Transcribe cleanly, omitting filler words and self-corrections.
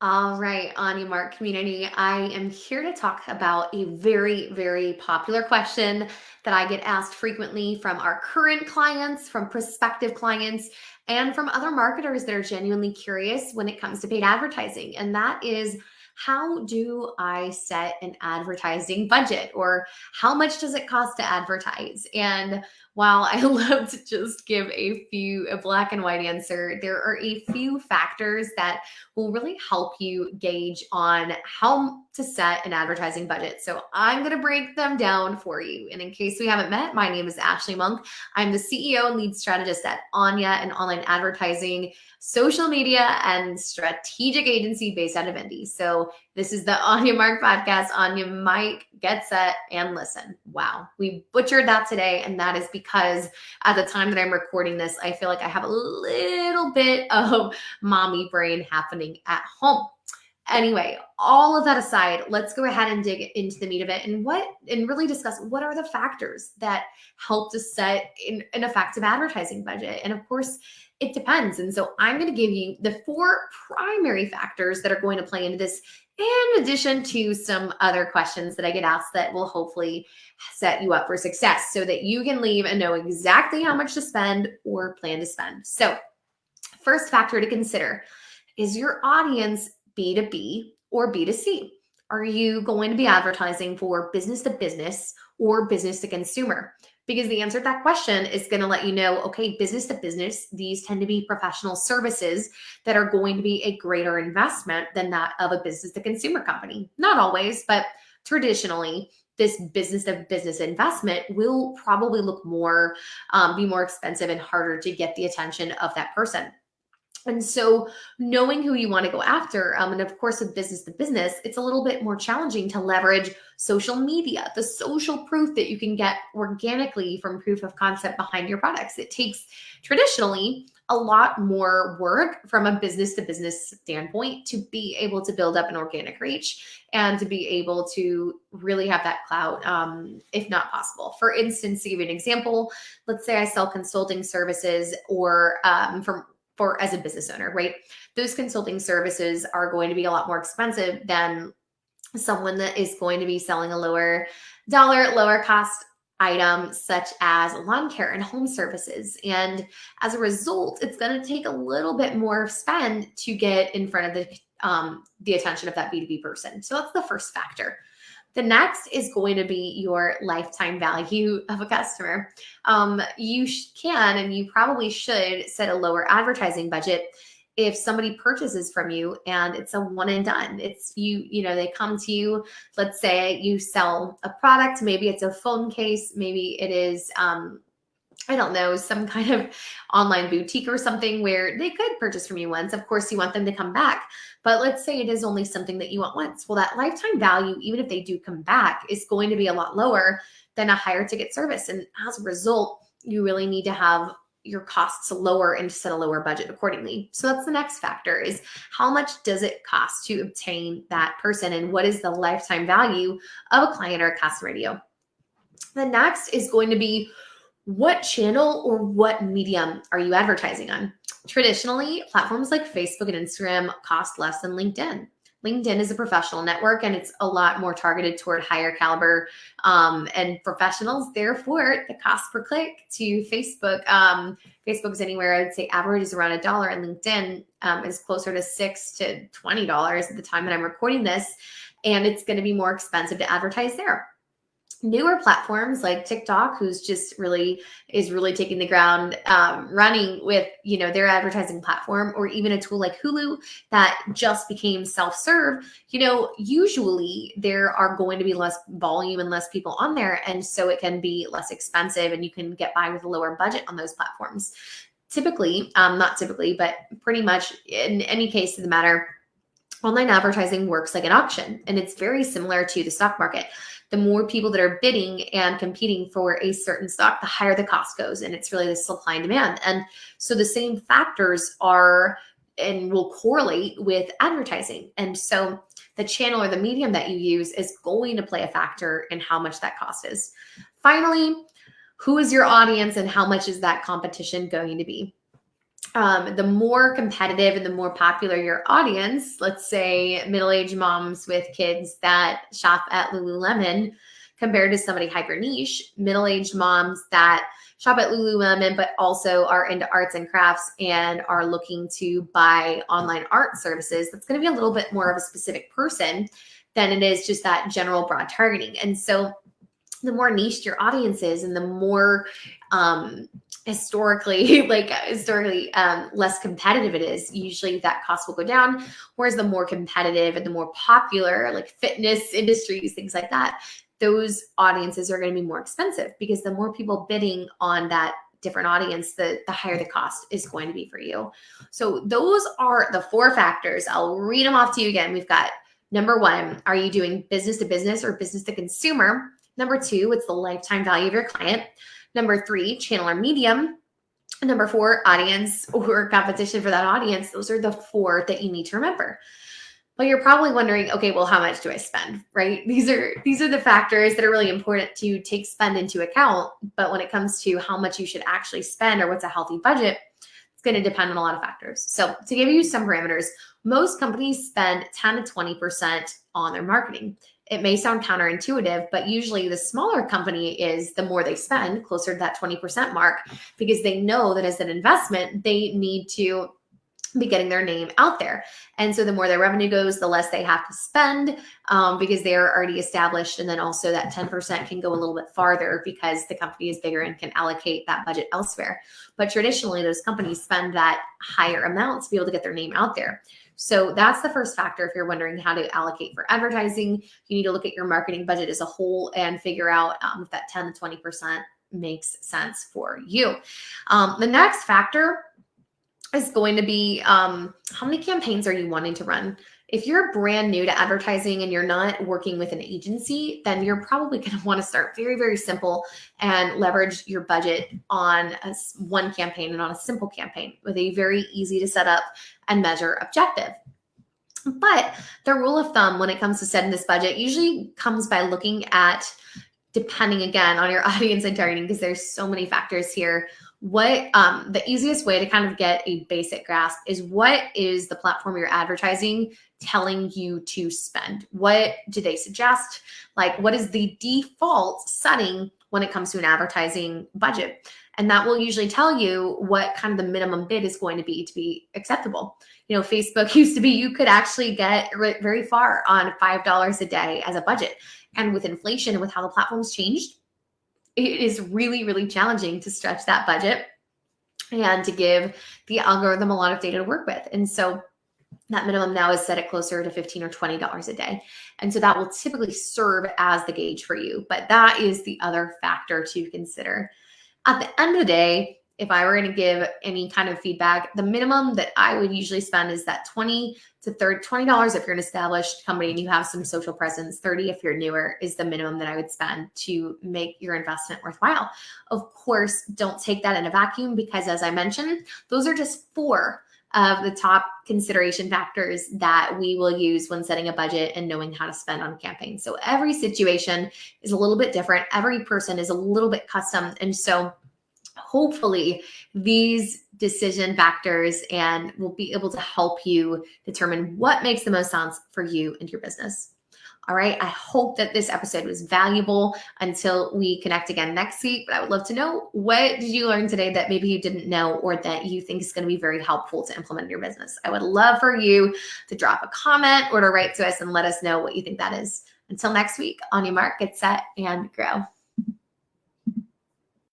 All right, on your mark community, I am here to talk about a very, very popular question that I get asked frequently from our current clients, from prospective clients, and from other marketers that are genuinely curious when it comes to paid advertising. And that is, how do I set an advertising budget, or how much does it cost to advertise? And while I love to just give a black and white answer, there are a few factors that will really help you gauge on how to set an advertising budget. So I'm going to break them down for you. And in case we haven't met, my name is Ashley Monk. I'm the CEO and lead strategist at Anya, an online advertising, social media, and strategic agency based out of Indy. So this is the On Your Mark podcast. On your mic, get set, and listen. Wow, we butchered that today. And that is because at the time that I'm recording this, I feel like I have a little bit of mommy brain happening at home. Anyway, all of that aside, let's go ahead and dig into the meat of it and really discuss what are the factors that help to set an effective advertising budget. And of course, it depends. And so I'm going to give you the four primary factors that are going to play into this, in addition to some other questions that I get asked that will hopefully set you up for success so that you can leave and know exactly how much to spend or plan to spend. So, first factor to consider: is your audience B2B or B2C? Are you going to be advertising for business to business or business to consumer? Because the answer to that question is going to let you know, okay, business to business, these tend to be professional services that are going to be a greater investment than that of a business to consumer company. Not always, but traditionally, this business to business investment will probably look more, be more expensive and harder to get the attention of that person. And so, knowing who you want to go after, and of course, with business to business, it's a little bit more challenging to leverage social media, the social proof that you can get organically from proof of concept behind your products. It takes traditionally a lot more work from a business to business standpoint to be able to build up an organic reach and to be able to really have that clout, if not possible. For instance, to give you an example, let's say I sell consulting services or from for as a business owner, right? Those consulting services are going to be a lot more expensive than someone that is going to be selling a lower dollar, lower cost item such as lawn care and home services. And as a result, it's going to take a little bit more spend to get in front of the attention of that B2B person. So that's the first factor. The next is going to be your lifetime value of a customer. You can and you probably should set a lower advertising budget if somebody purchases from you and it's a one and done. It's they come to you. Let's say you sell a product, maybe it's a phone case, maybe it is I don't know, some kind of online boutique or something where they could purchase from you once. Of course, you want them to come back. But let's say it is only something that you want once. Well, that lifetime value, even if they do come back, is going to be a lot lower than a higher ticket service. And as a result, you really need to have your costs lower and set a lower budget accordingly. So that's the next factor: is how much does it cost to obtain that person, and what is the lifetime value of a client or a customer to you? The next is going to be, what channel or what medium are you advertising on? Traditionally, platforms like Facebook and Instagram cost less than LinkedIn. LinkedIn is a professional network and it's a lot more targeted toward higher caliber and professionals. Therefore, the cost per click to Facebook, Facebook is anywhere, I would say average is around $1, and LinkedIn is closer to $6 to $20 at the time that I'm recording this. And it's going to be more expensive to advertise there. Newer platforms like TikTok, who's just really taking the ground running with their advertising platform, or even a tool like Hulu that just became self-serve, usually there are going to be less volume and less people on there, and so it can be less expensive and you can get by with a lower budget on those platforms. Typically, not typically, but pretty much in any case of the matter, online advertising works like an auction, and it's very similar to the stock market. The more people that are bidding and competing for a certain stock, the higher the cost goes. And it's really the supply and demand. And so the same factors are and will correlate with advertising. And so the channel or the medium that you use is going to play a factor in how much that cost is. Finally, who is your audience and how much is that competition going to be? the more competitive and the more popular your audience, let's say middle-aged moms with kids that shop at Lululemon compared to somebody hyper niche, middle-aged moms that shop at Lululemon, but also are into arts and crafts and are looking to buy online art services, that's going to be a little bit more of a specific person than it is just that general broad targeting. And so the more niche your audience is and the more historically less competitive it is, usually that cost will go down. Whereas the more competitive and the more popular, like fitness industries, things like that, those audiences are going to be more expensive because the more people bidding on that different audience, the higher the cost is going to be for you. So those are the 4 factors. I'll read them off to you again. We've got number 1, are you doing business to business or business to consumer? Number 2, it's the lifetime value of your client. Number 3, channel or medium. Number 4, audience or competition for that audience. Those are the 4 that you need to remember. Well, you're probably wondering, okay, well, how much do I spend, right? These are the factors that are really important to take spend into account. But when it comes to how much you should actually spend or what's a healthy budget, it's going to depend on a lot of factors. So to give you some parameters, most companies spend 10 to 20% on their marketing. It may sound counterintuitive, but usually the smaller company is the more they spend, closer to that 20% mark, because they know that as an investment, they need to be getting their name out there. And so the more their revenue goes, the less they have to spend because they are already established. And then also that 10% can go a little bit farther because the company is bigger and can allocate that budget elsewhere. But traditionally, those companies spend that higher amount to be able to get their name out there. So that's the first factor. If you're wondering how to allocate for advertising, you need to look at your marketing budget as a whole and figure out if that 10 to 20% makes sense for you. The next factor is going to be how many campaigns are you wanting to run? If you're brand new to advertising and you're not working with an agency, then you're probably going to want to start very, very simple and leverage your budget on one campaign and on a simple campaign with a very easy to set up and measure objective. But the rule of thumb when it comes to setting this budget usually comes by looking at, depending again on your audience and targeting, because there's so many factors here, what the easiest way to kind of get a basic grasp is what is the platform you're advertising telling you to spend? What do they suggest? Like, what is the default setting when it comes to an advertising budget? And that will usually tell you what kind of the minimum bid is going to be acceptable. You know, Facebook used to be, you could actually get very far on $5 a day as a budget. And with inflation and with how the platform's changed, it is really, really challenging to stretch that budget and to give the algorithm a lot of data to work with. And so that minimum now is set at closer to $15 or $20 a day. And so that will typically serve as the gauge for you. But that is the other factor to consider. At the end of the day, if I were going to give any kind of feedback, the minimum that I would usually spend is that $20 if you're an established company and you have some social presence, $30 if you're newer is the minimum that I would spend to make your investment worthwhile. Of course, don't take that in a vacuum because, as I mentioned, those are just 4 of the top consideration factors that we will use when setting a budget and knowing how to spend on a campaign. So every situation is a little bit different. Every person is a little bit custom. And so hopefully these decision factors and will be able to help you determine what makes the most sense for you and your business. All right. I hope that this episode was valuable until we connect again next week. But I would love to know, what did you learn today that maybe you didn't know or that you think is going to be very helpful to implement in your business? I would love for you to drop a comment or to write to us and let us know what you think that is. Until next week, on your mark, get set, and grow.